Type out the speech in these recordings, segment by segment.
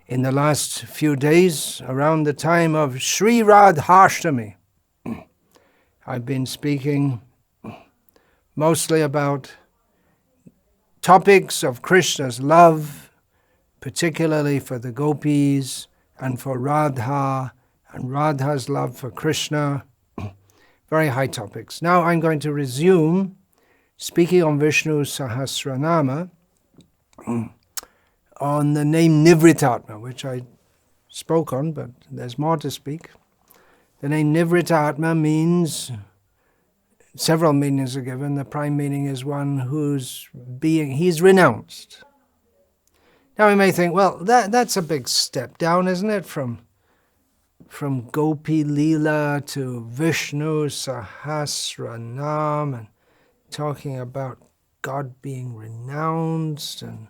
In the last few days, around the time of Sri Radhashtami, I've been speaking mostly about topics of Krishna's love, particularly for the gopis and for Radha, and Radha's love for Krishna. Very high topics. Now I'm going to resume speaking on Vishnu Sahasranama on the name Nivrttatma, which I spoke on, but there's more to speak. The name Nivrttatma means, several meanings are given. The prime meaning is one whose being, he's renounced. Now we may think, well, that's a big step down, isn't it? From Gopi Leela to Vishnu Sahasranama, and talking about God being renounced, and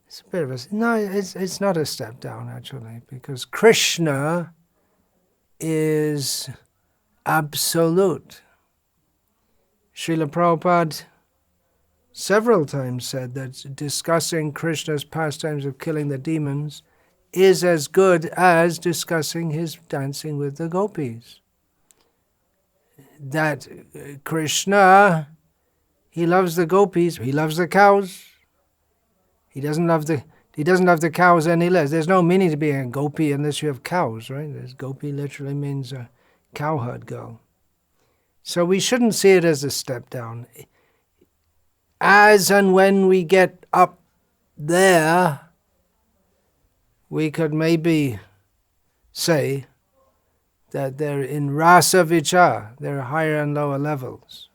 it's a bit of a, no, it's not a step down actually, because Krishna is absolute. Srila Prabhupada several times said that discussing Krishna's pastimes of killing the demons is as good as discussing his dancing with the gopis. That Krishna, he loves the gopis, he loves the cows. He doesn't love the cows any less. There's no meaning to being a gopi unless you have cows, right? This gopi literally means a cowherd girl. So we shouldn't see it as a step down. As and when we get up there, we could maybe say that they're in rasa vichar, there are higher and lower levels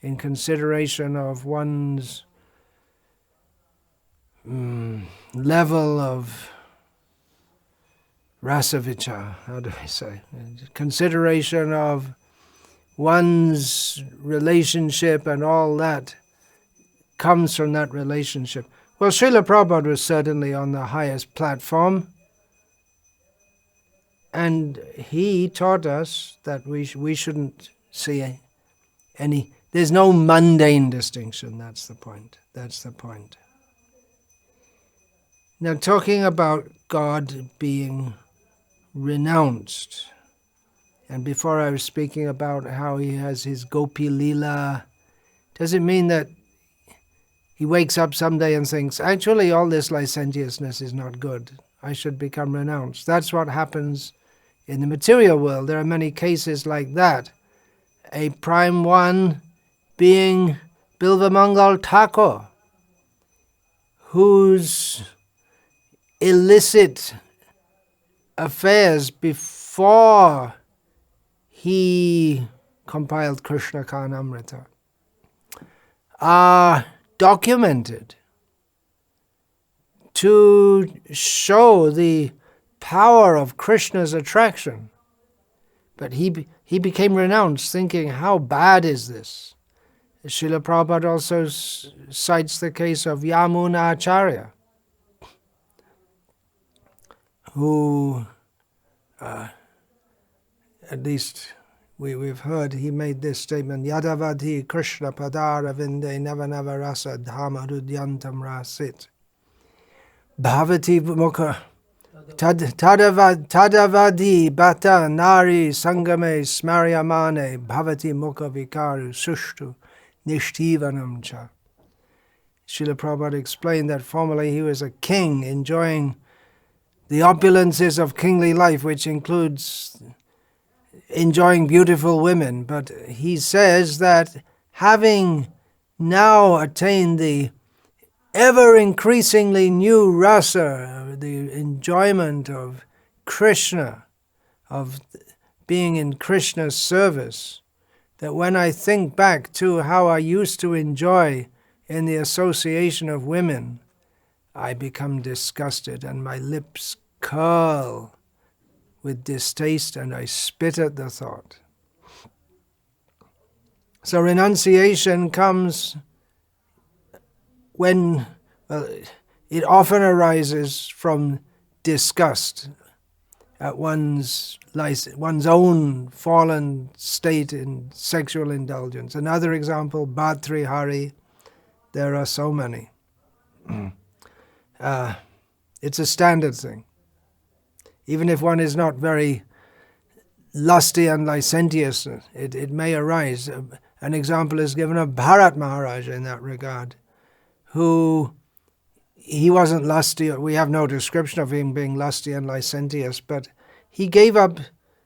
in consideration of one's level of rasa vichar, how do I say? Consideration of one's relationship and all that comes from that relationship. Well, Srila Prabhupada was certainly on the highest platform, and he taught us that we shouldn't see any, there's no mundane distinction, that's the point. Now, talking about God being renounced, and before I was speaking about how he has his Gopi Leela, does it mean that he wakes up someday and thinks, actually all this licentiousness is not good, I should become renounced? That's what happens in the material world. There are many cases like that. A prime one being Bilvamangal Thakur, whose illicit affairs before he compiled Krishna Karnamrita are documented to show the power of Krishna's attraction. But he became renounced, thinking, how bad is this? Srila Prabhupada also cites the case of Yamuna Acharya, who, at least we've heard, he made this statement, Yadavadhi Krishna Padara Vinde Navanava Rasa Dhama Rudyantam Rasit Bhavati Mukha Tadavadi Bata Nari Sangame Smaryamane Bhavati Mukha Vikaru Sushtu Nishtivanam Cha. Srila Prabhupada explained that formerly he was a king enjoying the opulences of kingly life, which includes enjoying beautiful women. But he says that having now attained the ever-increasingly new rasa, the enjoyment of Krishna, of being in Krishna's service, that when I think back to how I used to enjoy in the association of women, I become disgusted and my lips curl with distaste and I spit at the thought. So renunciation comes when, well, it often arises from disgust at one's own fallen state in sexual indulgence. Another example, Bhartrihari, there are so many. It's a standard thing. Even if one is not very lusty and licentious, it may arise. An example is given of Bharat Maharaj in that regard, who he wasn't lusty. We have no description of him being lusty and licentious, but he gave up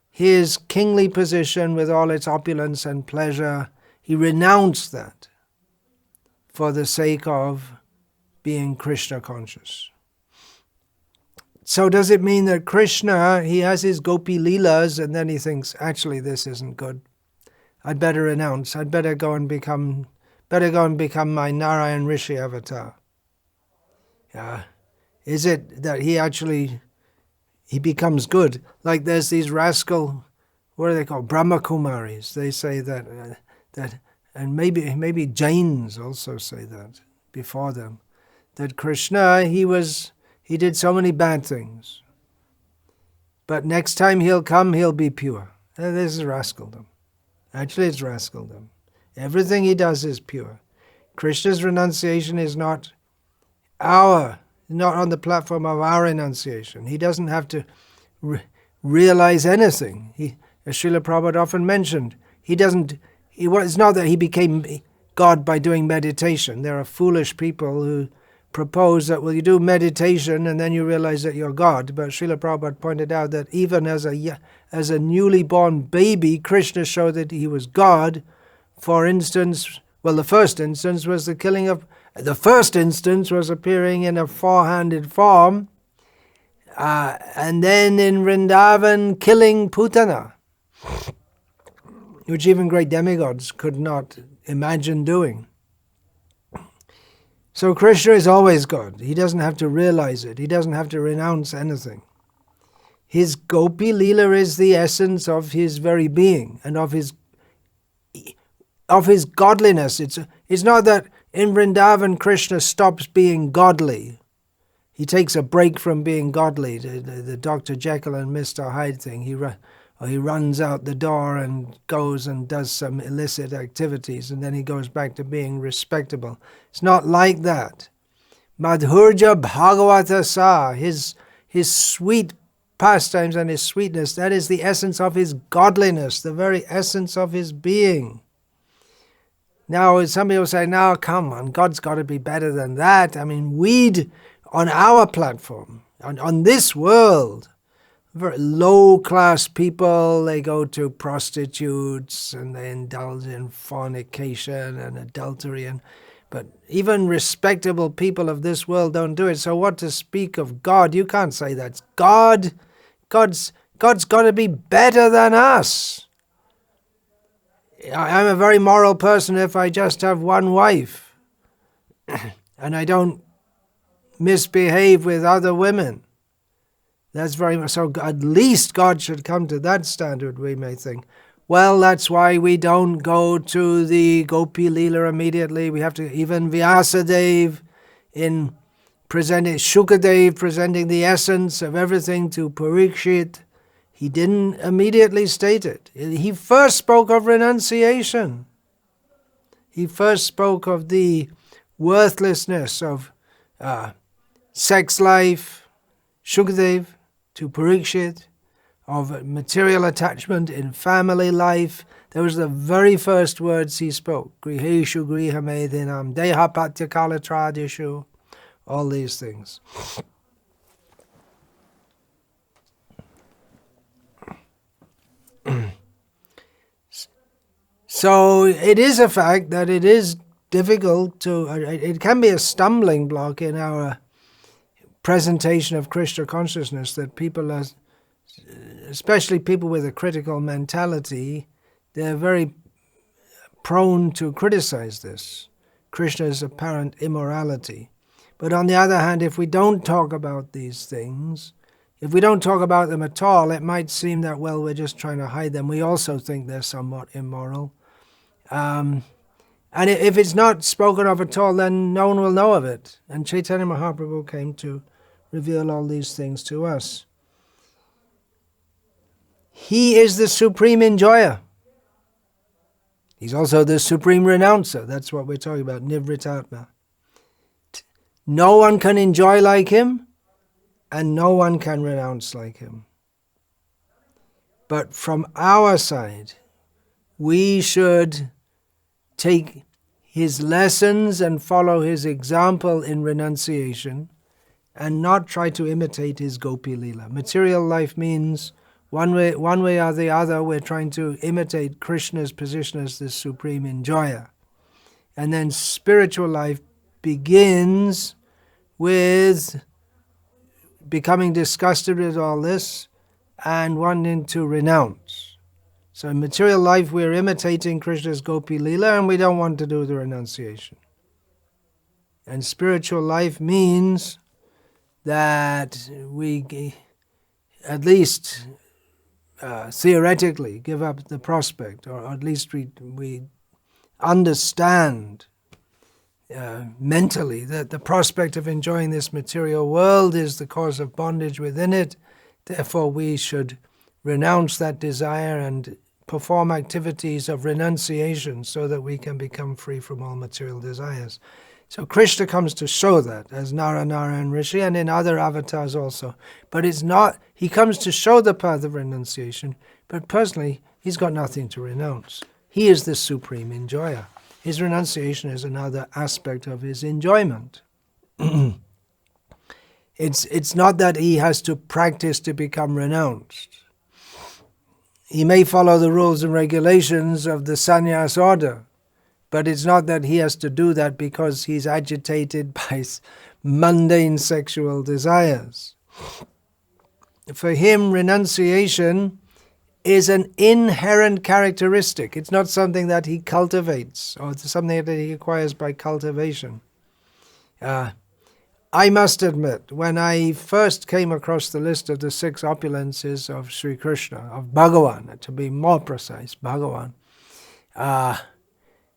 his kingly position with all its opulence and pleasure. He renounced that for the sake of being Krishna conscious. So does it mean that Krishna, he has his gopi leelas and then he thinks, actually this isn't good. I'd better renounce. I'd better go and become my Narayan Rishi avatar. Is it that he becomes good? Like there's these rascal, what are they called? Brahma Kumaris. They say that and maybe Jains also say that before them, that Krishna, he did so many bad things, but next time he'll come, he'll be pure. This is rascaldom. Actually, it's rascaldom. Everything he does is pure. Krishna's renunciation is not on the platform of our renunciation. He doesn't have to realize anything. As Srila Prabhupada often mentioned, it's not that he became God by doing meditation. There are foolish people who propose that, well, you do meditation and then you realize that you're God. But Srila Prabhupada pointed out that even as a newly born baby, Krishna showed that he was God. For instance, the first instance was appearing in a four-handed form, and then in Vrindavan killing Putana, which even great demigods could not imagine doing. So Krishna is always God. He doesn't have to realize it. He doesn't have to renounce anything. His Gopi Leela is the essence of his very being and of his godliness. It's not that in Vrindavan Krishna stops being godly. He takes a break from being godly, the Dr. Jekyll and Mr. Hyde thing. He runs out the door and goes and does some illicit activities, and then he goes back to being respectable. It's not like that. Madhurja Bhagavata Sa, his sweet pastimes and his sweetness, that is the essence of his godliness, the very essence of his being. Now, some people say, now, come on, God's got to be better than that. I mean, we'd, on our platform, on this world, very low-class people, they go to prostitutes and they indulge in fornication and adultery. But even respectable people of this world don't do it. So what to speak of God? You can't say that's God. God's got to be better than us. I'm a very moral person if I just have one wife and I don't misbehave with other women. That's very much so. At least God should come to that standard, we may think. Well, that's why we don't go to the Gopi Leela immediately. We have to, even Vyasadeva in presenting, Shukadev presenting the essence of everything to Parikshit, he didn't immediately state it. He first spoke of renunciation. He first spoke of the worthlessness of sex life, Shukadev, to Parikshit, of material attachment in family life. Those are the very first words he spoke. Griheshu grihamedinam, deha patyakala tradishu, all these things. So it is a fact that it is difficult to, it can be a stumbling block in our presentation of Krishna consciousness, that people are, especially people with a critical mentality, they're very prone to criticize this, Krishna's apparent immorality. But on the other hand, if we don't talk about these things, if we don't talk about them at all, it might seem that, well, we're just trying to hide them. We also think they're somewhat immoral. And if it's not spoken of at all, then no one will know of it. And Chaitanya Mahaprabhu came to reveal all these things to us. He is the supreme enjoyer. He's also the supreme renouncer. That's what we're talking about, Nivrttatma. No one can enjoy like him, and no one can renounce like him. But from our side, we should take his lessons and follow his example in renunciation and not try to imitate his gopi lila. Material life means one way or the other we're trying to imitate Krishna's position as the supreme enjoyer. And then spiritual life begins with becoming disgusted with all this and wanting to renounce. So in material life we're imitating Krishna's gopi lila and we don't want to do the renunciation. And spiritual life means that we at least theoretically give up the prospect, or at least we understand mentally that the prospect of enjoying this material world is the cause of bondage within it. Therefore we should renounce that desire and perform activities of renunciation so that we can become free from all material desires. So Krishna comes to show that as Narayan Rishi and in other avatars also. But it's not, he comes to show the path of renunciation, but personally he's got nothing to renounce. He is the supreme enjoyer. His renunciation is another aspect of his enjoyment. It's not that he has to practice to become renounced. He may follow the rules and regulations of the sannyas order, but it's not that he has to do that because he's agitated by mundane sexual desires. For him, renunciation is an inherent characteristic. It's not something that he cultivates or it's something that he acquires by cultivation. I must admit, when I first came across the list of the 6 opulences of Sri Krishna, of Bhagavan, to be more precise, Bhagavan,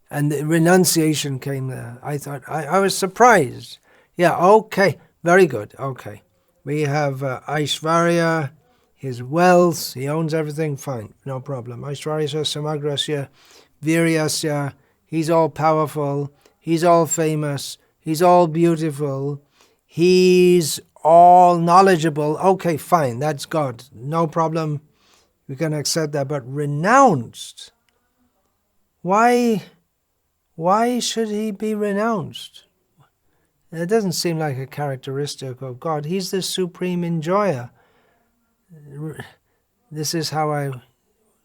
and the renunciation came there, I thought, I was surprised. Yeah, okay, very good, okay. We have Aishvarya, his wealth, he owns everything, fine, no problem. Aishvaryasya samagrasya viryasya, he's all powerful, he's all famous, he's all beautiful, he's all knowledgeable. Okay, fine, that's God, no problem, we can accept that. But renounced, why should he be renounced? It doesn't seem like a characteristic of God. He's the supreme enjoyer. This is how I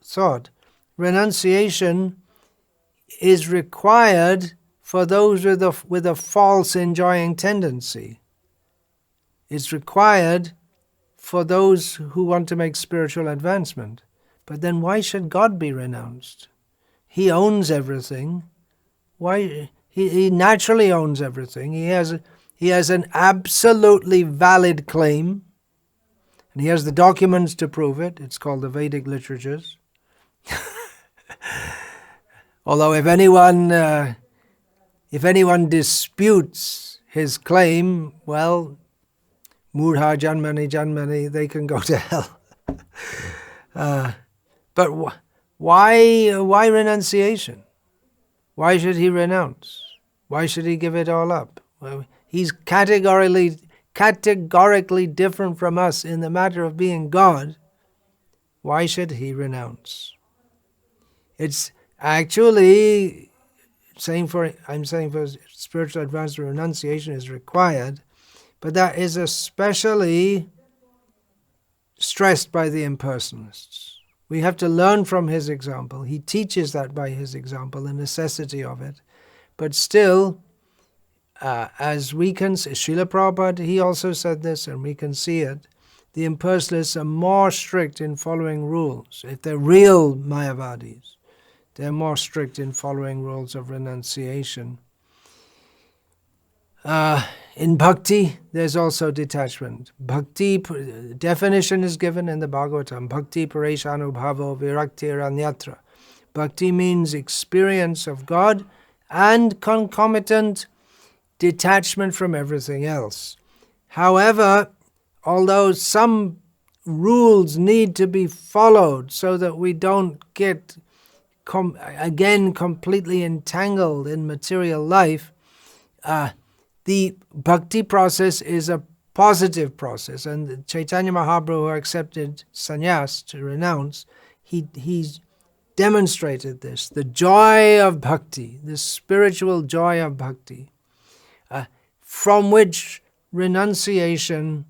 thought. Renunciation is required for those with a false enjoying tendency. It's required for those who want to make spiritual advancement. But then why should God be renounced? He owns everything. Why? He naturally owns everything. He has an absolutely valid claim. And he has the documents to prove it. It's called the Vedic literatures. Although if anyone disputes his claim, well, Murha Janmani, they can go to hell. But why renunciation? Why should he renounce? Why should he give it all up? Well, he's categorically different from us in the matter of being God. Why should he renounce? It's actually I'm saying for spiritual advancement, renunciation is required, but that is especially stressed by the impersonalists. We have to learn from his example. He teaches that by his example, the necessity of it. But still, as we can see, Srila Prabhupada, he also said this, and we can see it, the impersonalists are more strict in following rules. If they're real Mayavadis, they're more strict in following rules of renunciation. In Bhakti, there's also detachment. Bhakti, definition is given in the Bhagavatam. Bhakti pareshanubhavo viraktiranyatra. Bhakti means experience of God and concomitant detachment from everything else. However, although some rules need to be followed so that we don't get again completely entangled in material life, the bhakti process is a positive process. And Chaitanya Mahaprabhu, who accepted sannyas to renounce, he demonstrated this, the joy of bhakti, the spiritual joy of bhakti, from which renunciation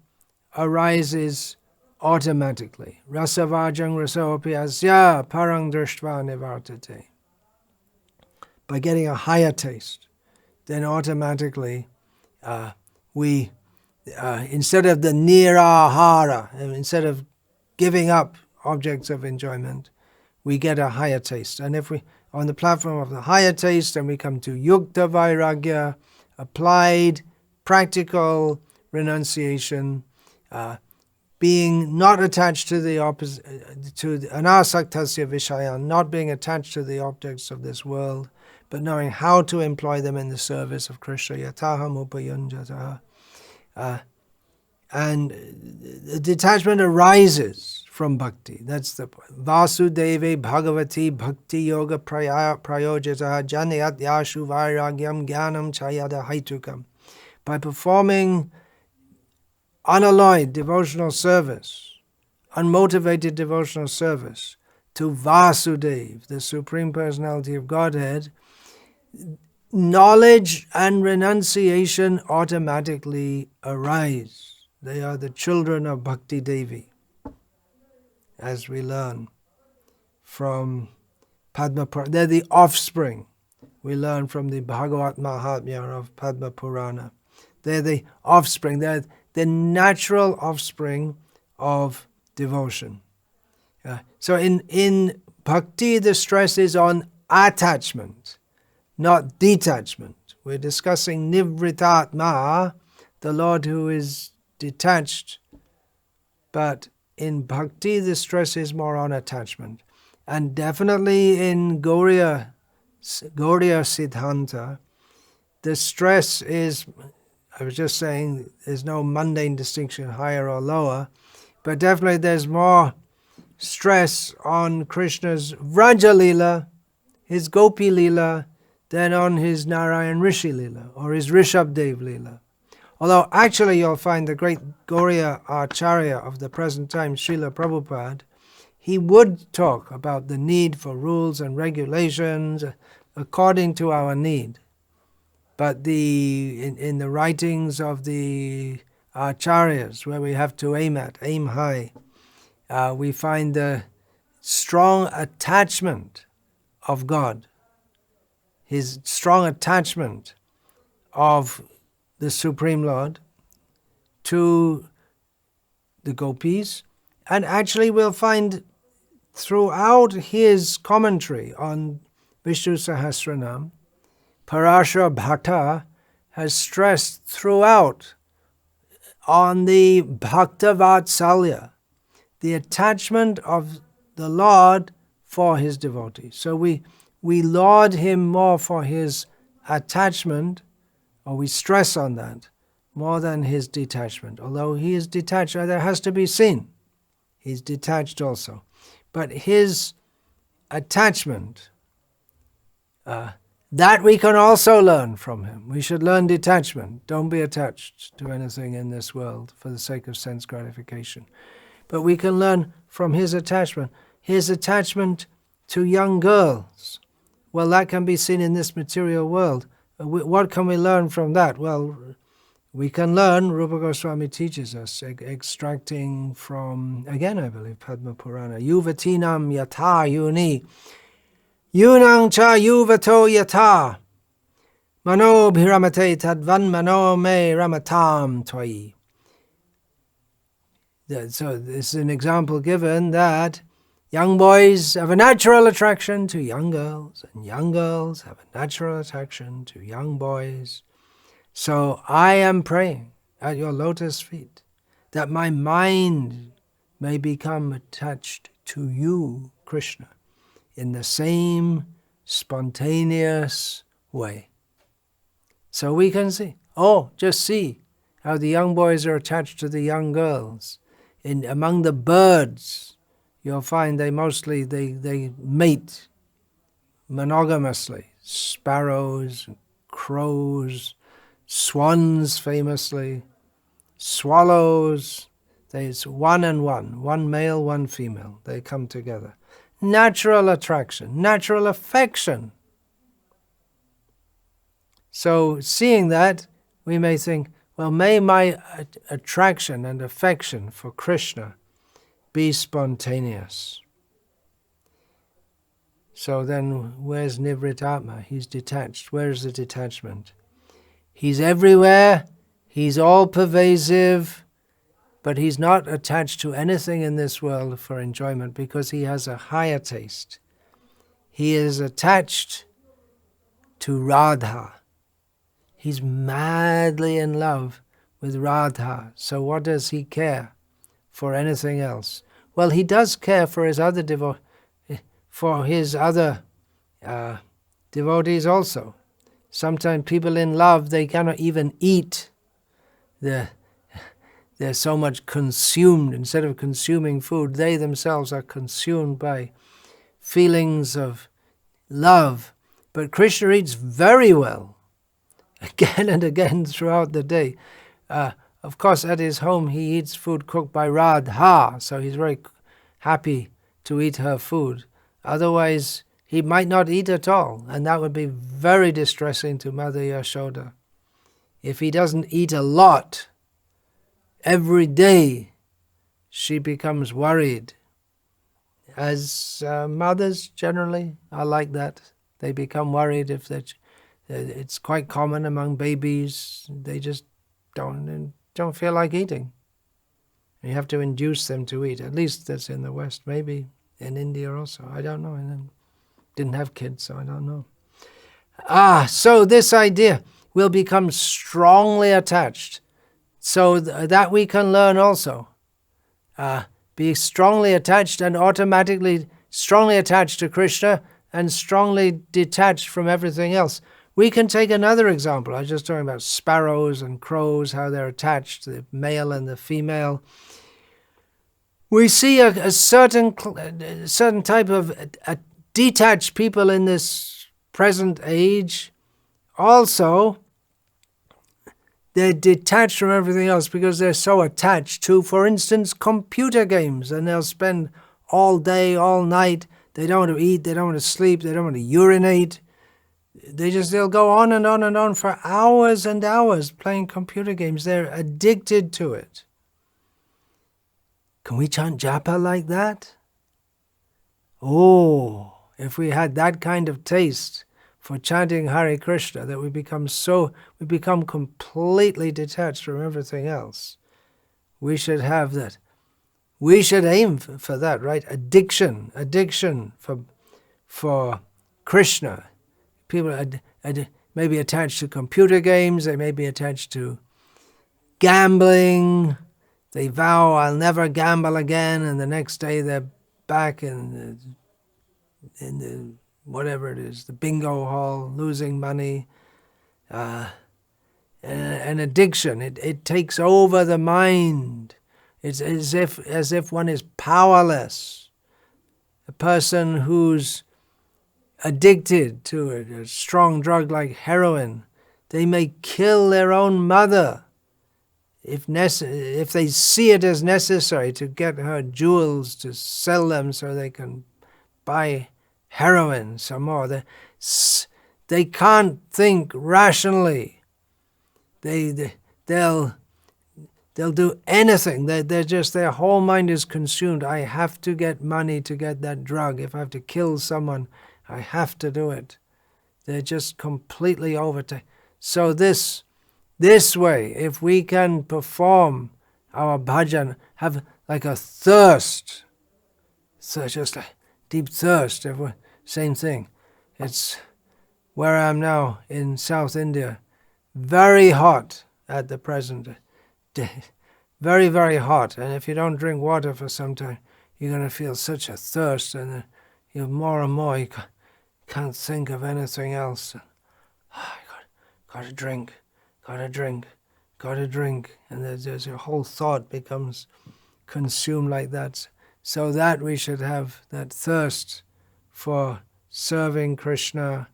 arises automatically. Rasavajang rasopi asya parang drishtva nivartate. By getting a higher taste, then automatically we, instead of the nirahara, instead of giving up objects of enjoyment, we get a higher taste. And if we, on the platform of the higher taste, then we come to yukta vairagya, applied, practical renunciation, being not attached to the opposite, to anasaktasya vishayan, not being attached to the objects of this world, but knowing how to employ them in the service of Krishna. Yataham upayunjataha. And the detachment arises from bhakti. That's the point. Vasudeve Bhagavati Bhakti Yoga Prayojataha Janayat Yashu Vairagyam Jnanam Chayada Haitukam. By performing unalloyed devotional service, unmotivated devotional service to Vasudeva, the Supreme Personality of Godhead, knowledge and renunciation automatically arise. They are the children of Bhakti Devi, as we learn from Padma Purana. They're the offspring. We learn from the Bhagavat Mahatmya of Padma Purana. They're the offspring. They're the natural offspring of devotion. So in bhakti, the stress is on attachment, not detachment. We're discussing Nivrttatma, the Lord who is detached, but in bhakti, the stress is more on attachment. And definitely in Gauriya Siddhanta, the stress is, I was just saying, there's no mundane distinction, higher or lower, but definitely there's more stress on Krishna's Vraja Leela, his Gopi Leela, than on his Narayan Rishi Leela or his Rishabdev Leela. Although actually you'll find the great Gauriya Acharya of the present time, Srila Prabhupada, he would talk about the need for rules and regulations according to our need. But in the writings of the Acharyas, where we have to aim high, we find the strong attachment of God, his strong attachment of the Supreme Lord to the gopis. And actually we'll find throughout his commentary on Vishnu Sahasranama, Parashara Bhatta has stressed throughout on the Bhakta Vatsalya, the attachment of the Lord for his devotees. So we laud him more for his attachment, or we stress on that, more than his detachment. Although he is detached, that has to be seen. He's detached also. But his attachment, that we can also learn from him. We should learn detachment. Don't be attached to anything in this world for the sake of sense gratification. But we can learn from his attachment. His attachment to young girls. Well, that can be seen in this material world. What can we learn from that? Well, we can learn, Rupa Goswami teaches us, extracting from, again I believe, Padma Purana, Yuvatinam yatha yuni, yunang cha yuvato yatha, mano bhiramate tadvan mano me ramatam twai. So this is an example given that young boys have a natural attraction to young girls, and young girls have a natural attraction to young boys. So I am praying at your lotus feet that my mind may become attached to you, Krishna, in the same spontaneous way. So we can see, just see how the young boys are attached to the young girls. Among the birds, you'll find they mate monogamously. Sparrows, crows, swans famously. swallows. It's one and one male, one female. They come together. Natural attraction, natural affection. So seeing that, we may think, well, may my attraction and affection for Krishna be spontaneous. So then where's Nivrttatma? He's detached. Where's the detachment? He's everywhere, he's all pervasive, but he's not attached to anything in this world for enjoyment because he has a higher taste. He is attached to Radha. He's madly in love with Radha. So what does he care for anything else? Well, he does care for his other devotees also. Sometimes people in love, they cannot even eat. They're so much consumed. Instead of consuming food, they themselves are consumed by feelings of love. But Krishna eats very well, again and again throughout the day. Of course, at his home, he eats food cooked by Radha, so he's very happy to eat her food. Otherwise, he might not eat at all, and that would be very distressing to Mother Yashoda. If he doesn't eat a lot every day, she becomes worried. As mothers generally are like that. They become worried if it's quite common among babies. They just don't feel like eating. You have to induce them to eat. At least that's in the West. Maybe in India also. I don't know. I didn't have kids, so I don't know. So this idea will become strongly attached. So that we can learn also. Be strongly attached and automatically strongly attached to Krishna and strongly detached from everything else. We can take another example. I was just talking about sparrows and crows, how they're attached, the male and the female. We see a certain type of detached people in this present age. Also, they're detached from everything else because they're so attached to, for instance, computer games, and they'll spend all day, all night. They don't want to eat, they don't want to sleep, they don't want to urinate. They'll go on and on and on for hours and hours playing computer games. They're addicted to it. Can we chant japa like that? Oh, if we had that kind of taste for chanting Hare Krishna, that we become completely detached from everything else. We should have that. We should aim for that, right? Addiction for Krishna. People may be attached to computer games, they may be attached to gambling. They vow, I'll never gamble again, and the next day they're back in the whatever it is, the bingo hall, losing money. An addiction, it takes over the mind. It's as if one is powerless. A person who's addicted to a strong drug like heroin, they may kill their own mother if they see it as necessary to get her jewels to sell them so they can buy heroin some more. They can't think rationally. They'll do anything. Their whole mind is consumed. I have to get money to get that drug. If I have to kill someone, I have to do it. They're just completely overtaken. So this way, if we can perform our bhajan, have like a thirst, so just a deep thirst, same thing. It's where I am now in South India, very hot at the present day. Very, very hot. And if you don't drink water for some time, you're going to feel such a thirst, and you more and more, you can't think of anything else. Gotta drink. And there's your whole thought becomes consumed like that. So that we should have that thirst for serving Krishna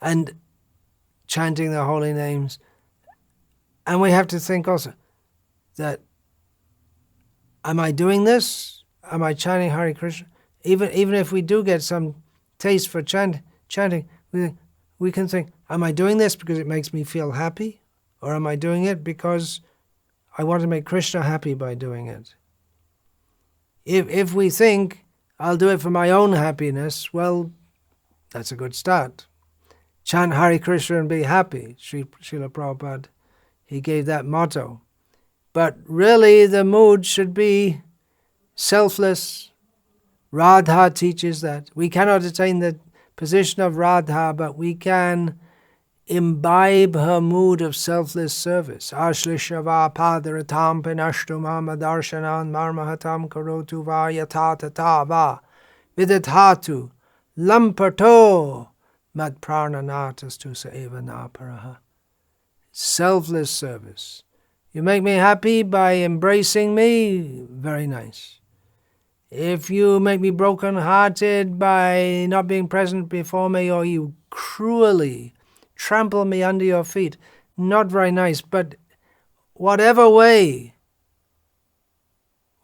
and chanting the holy names. And we have to think also, that, am I doing this? Am I chanting Hare Krishna? Even if we do get some taste for chanting, we can think, am I doing this because it makes me feel happy? Or am I doing it because I want to make Krishna happy by doing it? If we think, I'll do it for my own happiness, well, that's a good start. Chant Hare Krishna and be happy. Srila Prabhupada, he gave that motto. But really the mood should be selfless. Radha teaches that. We cannot attain the position of Radha, but we can imbibe her mood of selfless service. Ashlishava padaratam pinashtumam adarshanan marmahatam karotu va yatatata va vidathatu lamparto mad prananatas sa eva naparaha. Selfless service. You make me happy by embracing me, very nice. If you make me broken-hearted by not being present before me, or you cruelly trample me under your feet, not very nice, but whatever way,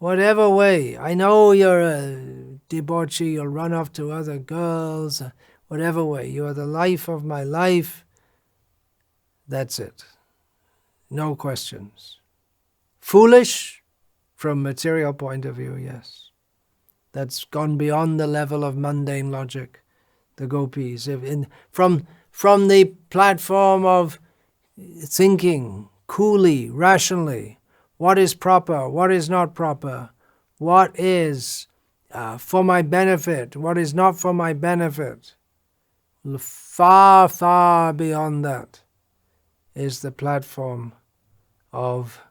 I know you're a debauchee, you'll run off to other girls, whatever way, you are the life of my life, that's it. No questions. Foolish, from material point of view, yes. That's gone beyond the level of mundane logic, the gopis. From the platform of thinking coolly, rationally, what is proper, what is not proper, what is for my benefit, what is not for my benefit, far, far beyond that is the platform of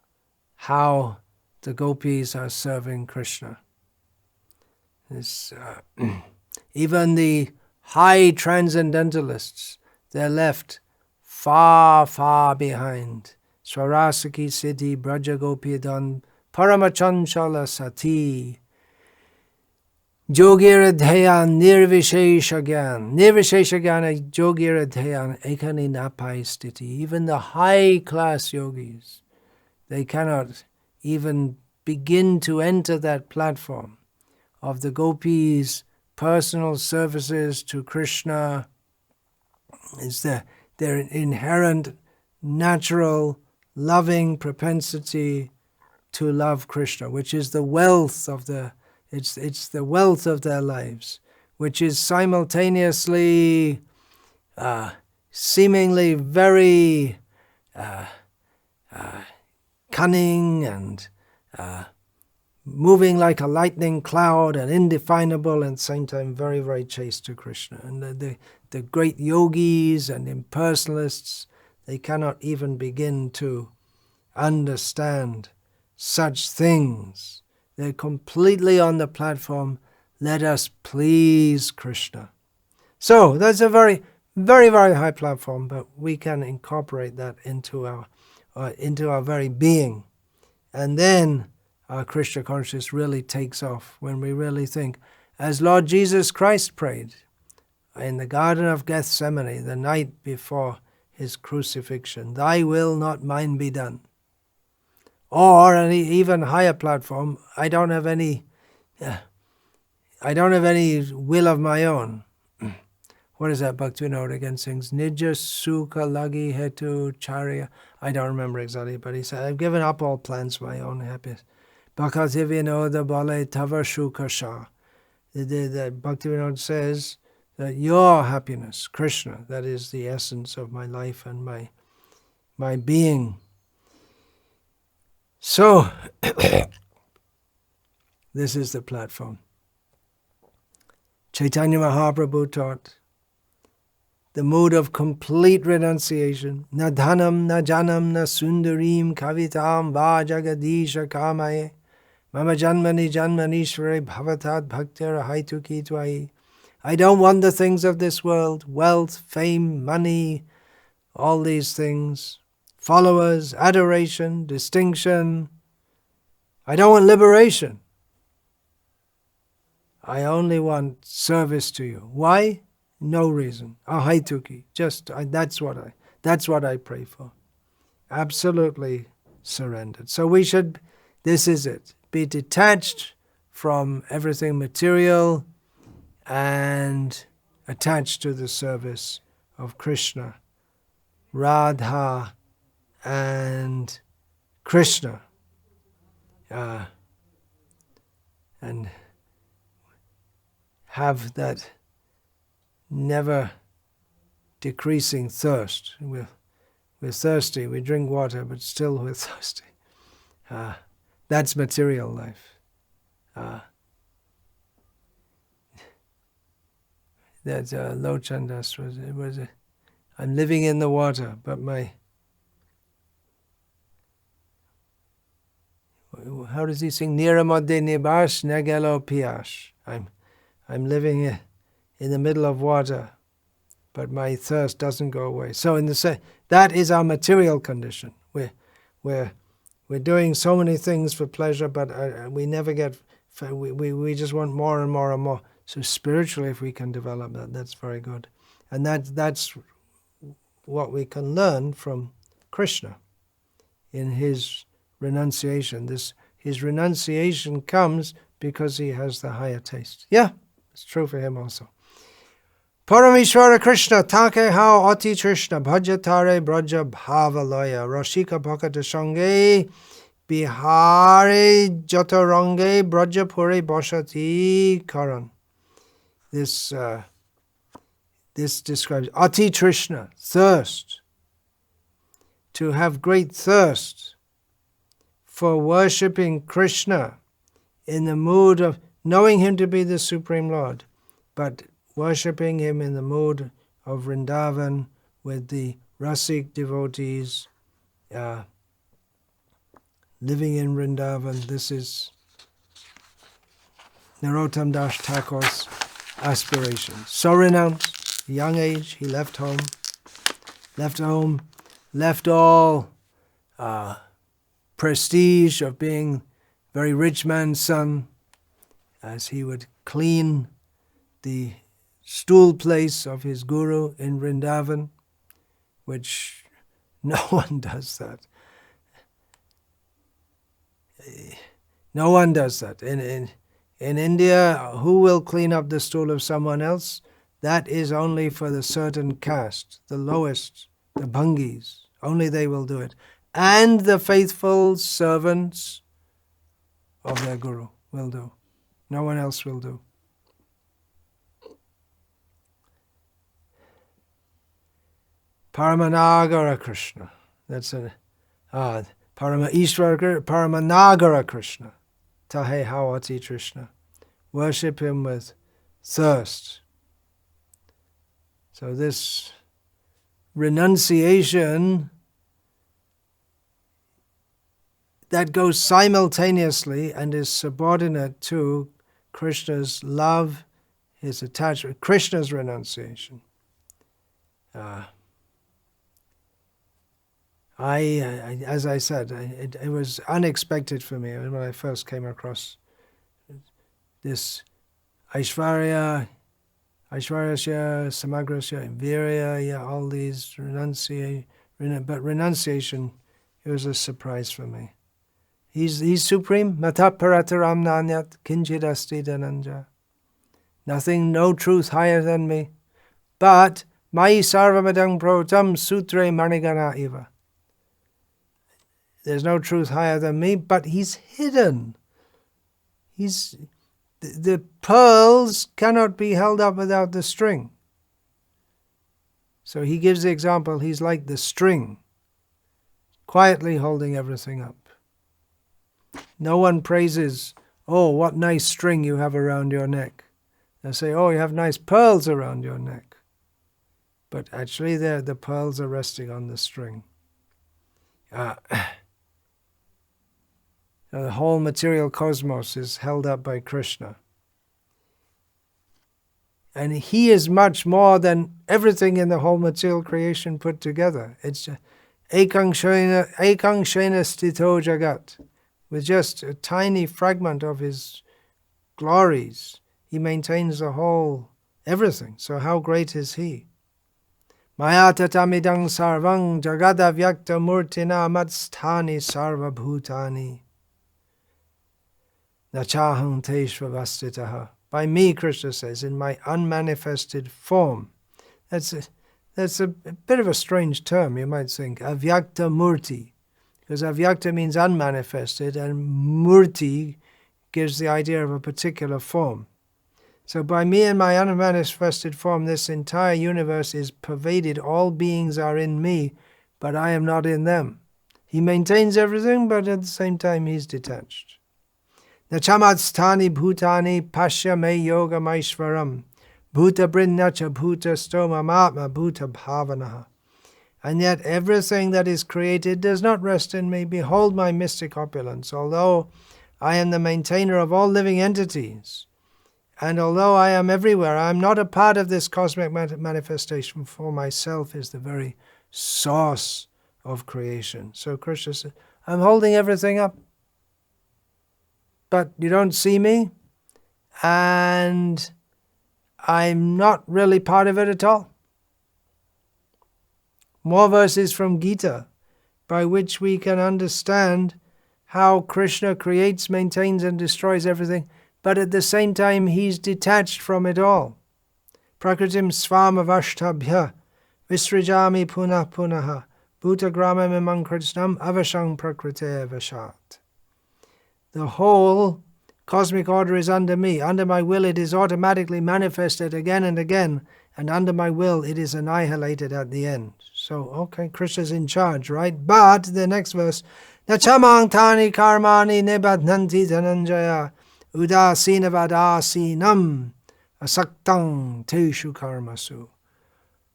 how the gopis are serving Krishna. Even the high transcendentalists, they're left far, far behind. Swarasaki Siddhi Braja Gopiyadan Paramachanchala Sati Jogiradhayan Nirvisheshagyan. Nirvisheshagyan Jogiradhayan Ekani Napai Stiti. Even the high class yogis, they cannot even begin to enter that platform of the gopis' personal services to Krishna. Is their inherent, natural, loving propensity to love Krishna, which is the wealth of it's the wealth of their lives, which is simultaneously seemingly very cunning and moving like a lightning cloud and indefinable, and at the same time very, very chaste to Krishna. And the great yogis and impersonalists, they cannot even begin to understand such things. They're completely on the platform, let us please Krishna. So that's a very, very, very high platform, but we can incorporate that into our very being. And then our Krishna consciousness really takes off when we really think, as Lord Jesus Christ prayed in the Garden of Gethsemane the night before his crucifixion, thy will, not mine, be done. Or an even higher platform, I don't have any will of my own. What is that Bhakti again sings? Nija sukha lagi hetu charya. I don't remember exactly, but he said, I've given up all plans for my own happiness. Bhakti Vinoda bale tava shuka sha. The Bhakti Vinod says that your happiness, Krishna, that is the essence of my life and my being. So, this is the platform. Chaitanya Mahaprabhu taught the mood of complete renunciation. Na dhanam, na janam, na sundarim, kavitam, va jagadisha kamaye, mama janmani janmanishvare bhavatad bhaktir haituki tvai. I don't want the things of this world, wealth, fame, money, all these things, followers, adoration, distinction. I don't want liberation. I only want service to you. Why? No reason. Ahaituki. That's what I pray for. Absolutely surrendered. So we should, this is it, be detached from everything material and attached to the service of Krishna, Radha and Krishna. And have that never decreasing thirst. We're thirsty, we drink water, but still we're thirsty. That's material life. That Lochandas was I'm living in the water, but how does he sing? Niramode nibas negelo piash. I'm living in the middle of water, but my thirst doesn't go away. So that is our material condition. We're doing so many things for pleasure, but we never get. We just want more and more and more. So spiritually, if we can develop that, that's very good, and that's what we can learn from Krishna in his renunciation. His renunciation comes because he has the higher taste. Yeah, it's true for him also. Parameshwara Krishna, take hao ati Krishna, bhajatare braja bhavalaya, rashika bhakata shange, bihari jatarange, brajapure bashati karan. This describes ati Krishna, thirst. To have great thirst for worshipping Krishna in the mood of knowing him to be the Supreme Lord, but worshipping him in the mood of Vrindavan with the Rasik devotees, living in Vrindavan. This is Narottam Das Thakur's aspiration. So renounced, young age, he left home, left all prestige of being very rich man's son, as he would clean the stool place of his guru in Vrindavan, which no one does that. No one does that. In India, who will clean up the stool of someone else? That is only for the certain caste, the lowest, the bhangis. Only they will do it. And the faithful servants of their guru will do. No one else will do. Paramanagara Krishna. That's Paramanagara Krishna. Tahe Hawati Krishna. Worship him with thirst. So this renunciation that goes simultaneously and is subordinate to Krishna's love, his attachment, Krishna's renunciation. As I said, it was unexpected for me when I first came across this Aishvarya, Samagrasya, Virya, all these but renunciation, it was a surprise for me. He's supreme. Mata parataram nanyat kinchid asti dhananja. Nothing, no truth higher than me. But mai sarvamadang protam sutre manigana iva. There's no truth higher than me, but he's hidden. The pearls cannot be held up without the string. So he gives the example, he's like the string, quietly holding everything up. No one praises, oh, what nice string you have around your neck. They say, oh, you have nice pearls around your neck. But actually the pearls are resting on the string. The whole material cosmos is held up by Krishna. And he is much more than everything in the whole material creation put together. It's ekang shena stito jagat. With just a tiny fragment of his glories, he maintains the whole, everything. So how great is he? Maya tatamidang sarvang jagadavyakta murtina matsthani sarva bhutani nachaham teshvavastitaha. By me, Krishna says, in my unmanifested form. That's a bit of a strange term, you might think. Avyakta murti. Because avyakta means unmanifested, and murti gives the idea of a particular form. So by me and my unmanifested form, this entire universe is pervaded. All beings are in me, but I am not in them. He maintains everything, but at the same time he's detached. Nachamatstani bhutani pasya me yoga maishvaram bhuta brinnacha bhuta stoma matma bhuta bhavanaha. And yet everything that is created does not rest in me. Behold my mystic opulence. Although I am the maintainer of all living entities, and although I am everywhere, I am not a part of this cosmic manifestation, for myself is the very source of creation. So Krishna says, I'm holding everything up, but you don't see me, and I'm not really part of it at all. More verses from Gita, by which we can understand how Krishna creates, maintains, and destroys everything, but at the same time he's detached from it all. Prakritim svamavashtabhya visrijami punah punaha bhutagramam imam krishnam avashang prakrite vashat. The whole cosmic order is under me. Under my will it is automatically manifested again and again, and under my will it is annihilated at the end. So, okay, Krishna's in charge, right? But the next verse, Nachamang tani karmani nebadnanti dhananjaya udasinavadasinam asaktang teshu karmasu.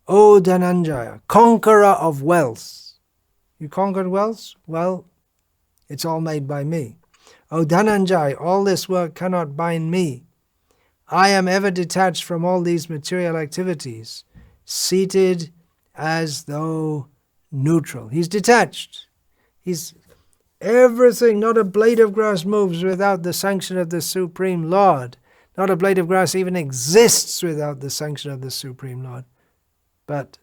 O Dhananjaya, conqueror of wealth. You conquered wealth? Well, it's all made by me. O Dhananjaya, all this work cannot bind me. I am ever detached from all these material activities, seated as though neutral. He's detached. He's everything, not a blade of grass moves without the sanction of the Supreme Lord. Not a blade of grass even exists without the sanction of the Supreme Lord. But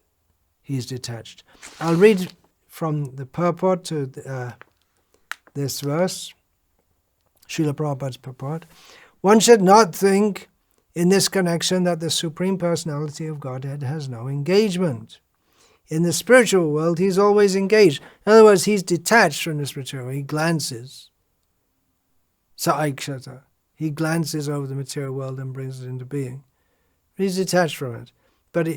he's detached. I'll read from the purport to this verse, Srila Prabhupada's purport. One should not think in this connection that the Supreme Personality of Godhead has no engagement. In the spiritual world, he's always engaged. In other words, he's detached from this material. He glances. Saikshata. He glances over the material world and brings it into being. He's detached from it. But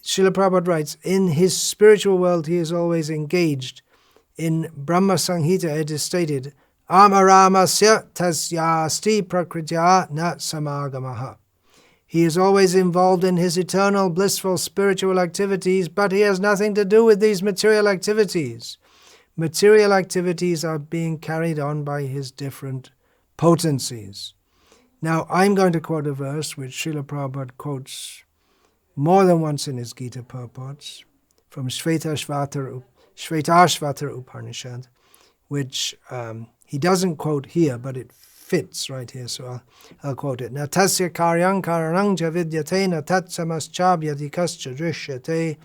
Srila Prabhupada writes, in his spiritual world, he is always engaged. In Brahma Samhita, it is stated, Amaramasya tasyasti prakritya na samagamaha. He is always involved in his eternal, blissful spiritual activities, but he has nothing to do with these material activities. Material activities are being carried on by his different potencies. Now, I'm going to quote a verse which Srila Prabhupada quotes more than once in his Gita purports, from Shvetashvatar Upanishad, which he doesn't quote here, but it fits right here, so I'll quote it. Natasya karyang karanang cha vidyate natatsamaschabyadikascha drishyate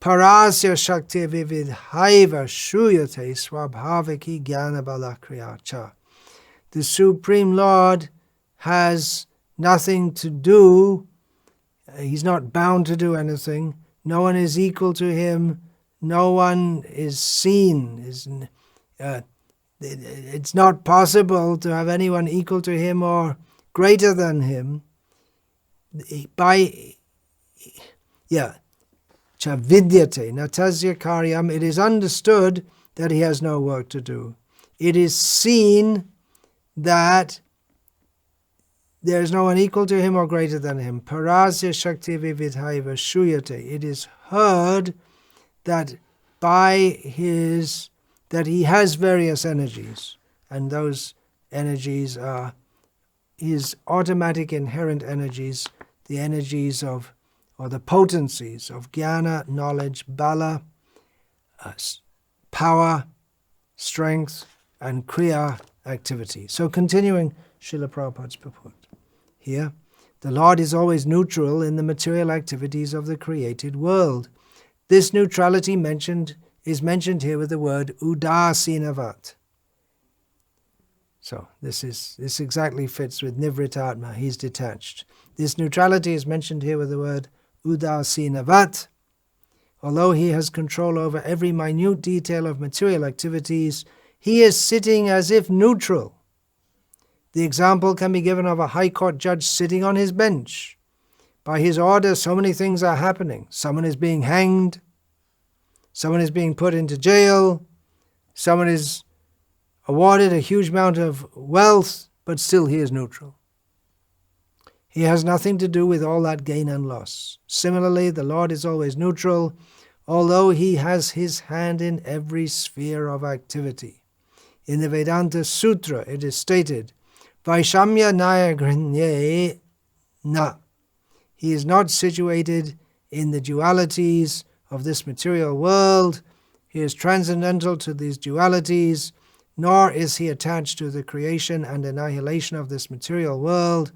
parasya shakti vividhaiva shruyate swabhaviki jnanabalakriyacha. The Supreme Lord has nothing to do. He's not bound to do anything. No one is equal to him. No one is seen. It's not possible to have anyone equal to him or greater than him. Chavidyate, natasya karyam, it is understood that he has no work to do. It is seen that there is no one equal to him or greater than him. Parasya shakti vividhaiva shuyate. It is heard that that he has various energies, and those energies are his automatic inherent energies, the energies of, or the potencies of jnana, knowledge, bala, power, strength, and kriya, activity. So continuing Srila Prabhupada's purport here, The Lord is always neutral in the material activities of the created world. This neutrality is mentioned here with the word udasinavat. So this exactly fits with Nivrttatma. He's detached. This neutrality is mentioned here with the word udasinavat. Although he has control over every minute detail of material activities, he is sitting as if neutral. The example can be given of a high court judge sitting on his bench. By his order, so many things are happening. Someone is being hanged. Someone is being put into jail. Someone is awarded a huge amount of wealth, but still he is neutral. He has nothing to do with all that gain and loss. Similarly, the Lord is always neutral, although he has his hand in every sphere of activity. In the Vedanta Sutra, it is stated, Vaishamya Nayagrinye Na. He is not situated in the dualities of this material world. He is transcendental to these dualities, nor is he attached to the creation and annihilation of this material world.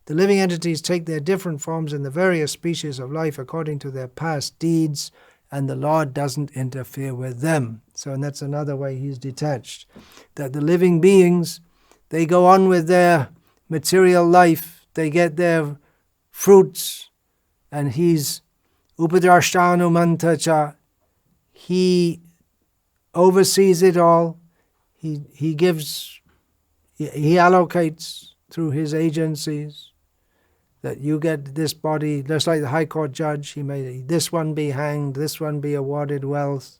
The living entities take their different forms in the various species of life according to their past deeds, and the Lord doesn't interfere with them. And that's another way he's detached. That the living beings, they go on with their material life, they get their fruits, and he's upadrashtanumantacha. He oversees it all. He gives, he allocates through his agencies that you get this body, just like the High Court judge, he made this one be hanged, this one be awarded wealth,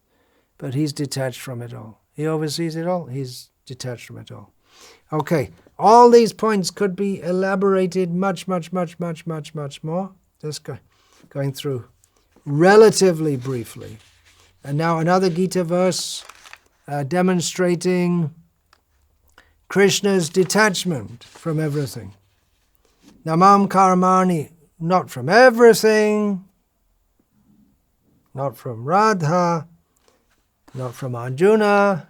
but he's detached from it all. He oversees it all, he's detached from it all. Okay, all these points could be elaborated much more. Just going through relatively briefly. And now another Gita verse demonstrating Krishna's detachment from everything. Namam karmani, not from everything, not from Radha, not from Arjuna,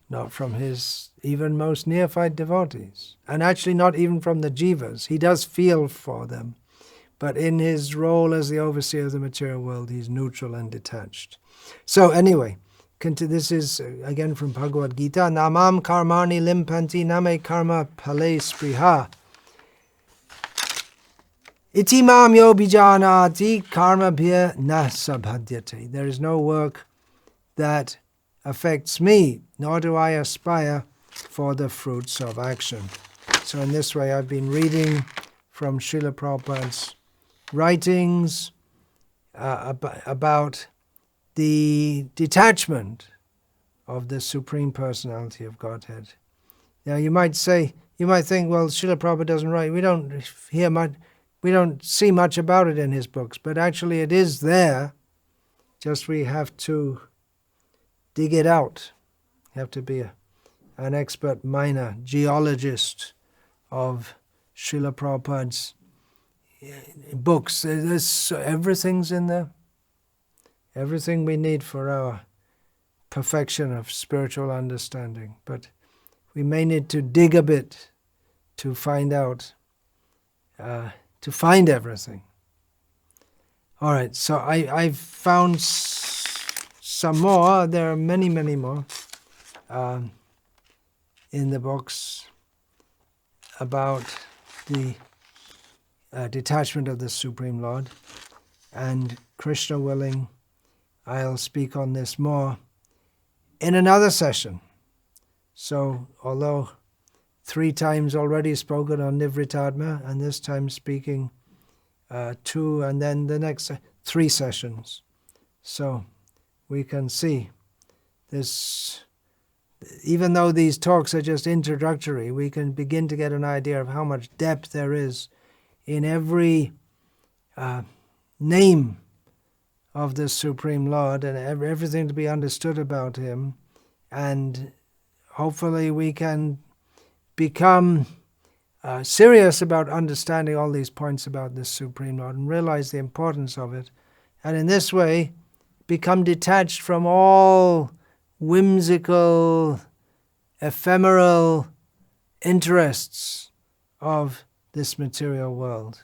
not from his even most neophyte devotees, and actually not even from the jivas. He does feel for them, but in his role as the overseer of the material world, he's neutral and detached. So anyway, this is again from Bhagavad Gita. Namam karmani limpanti name karma pale spriha. Iti mam yo bijanati karma bhya na sabhadyate. There is no work that affects me, nor do I aspire for the fruits of action. So in this way I've been reading from Srila Prabhupada's writings about the detachment of the Supreme Personality of Godhead. Now you might think, well, Srila Prabhupada doesn't write. We don't see much about it in his books, but actually it is there. Just we have to dig it out. You have to be an expert minor geologist of Srila Prabhupada's books. Everything's in there. Everything we need for our perfection of spiritual understanding. But we may need to dig a bit to find out, to find everything. All right, so I've found some more. There are many more in the books about the detachment of the Supreme Lord. And Krishna willing, I'll speak on this more in another session. So, although 3 times already spoken on Nivrttatma, and this time speaking 2, and then the next 3 sessions. So, we can see this, even though these talks are just introductory, we can begin to get an idea of how much depth there is in every name of the Supreme Lord and everything to be understood about him, and hopefully we can become serious about understanding all these points about the Supreme Lord and realize the importance of it, and in this way become detached from all whimsical, ephemeral interests of this material world.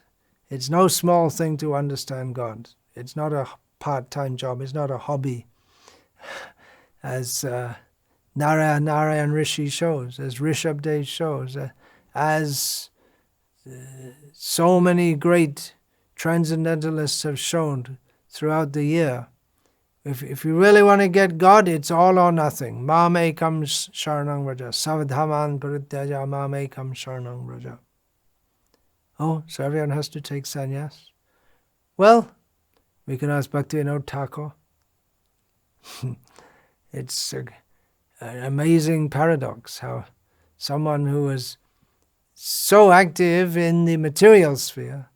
It's no small thing to understand God. It's not a part-time job. It's not a hobby, as Narayan Rishi shows, as Rishabdev shows, as so many great transcendentalists have shown throughout the year. If you really want to get God, it's all or nothing. Mam ekam sharanang vraja. Savadhaman parityaja mam ekam sharanang vraja. Oh, so everyone has to take sannyas? Well, we can ask Bhaktivinoda Thakur. It's an amazing paradox how someone who was so active in the material sphere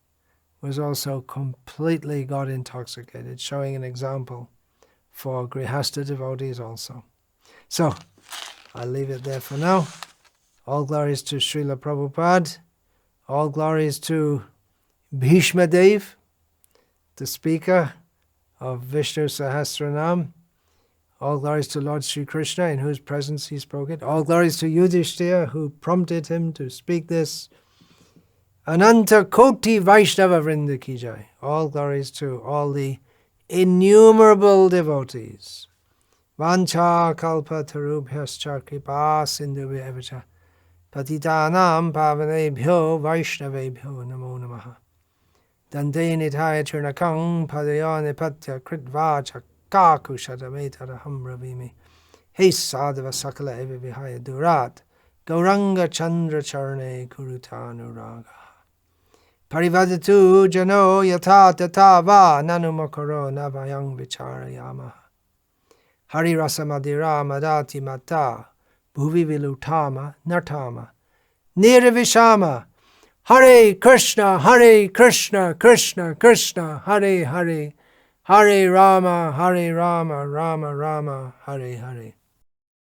was also completely God intoxicated, showing an example for Grihastha devotees also. So, I'll leave it there for now. All glories to Srila Prabhupada. All glories to Bhishma Dev, the speaker of Vishnu Sahasranama. All glories to Lord Sri Krishna, in whose presence he spoke it. All glories to Yudhishthira, who prompted him to speak this. Ananta Koti Vaishnava Vrinda Ki Jai. All glories to all the innumerable devotees. Vancha kalpa tarubhyascha kripa sindhubhya evacha patitanam pavanebhyo vaishnavebhyo namo namaha. Dante nithaya churnakang padaya nipatya kritva chakaku shadametaraham ravimi. He sadhava sakala eva vihaya durat gauranga chandra charne kurutanuraga. Parivadatu jano yata tata va nanumakaro navayang vicharayama. Hari rasamadira madati mata bhuvi vilutama nartama nirvishama. Hare Krishna, Krishna Krishna, Hare Hare, Hare Rama, Rama Rama, Hare Hare.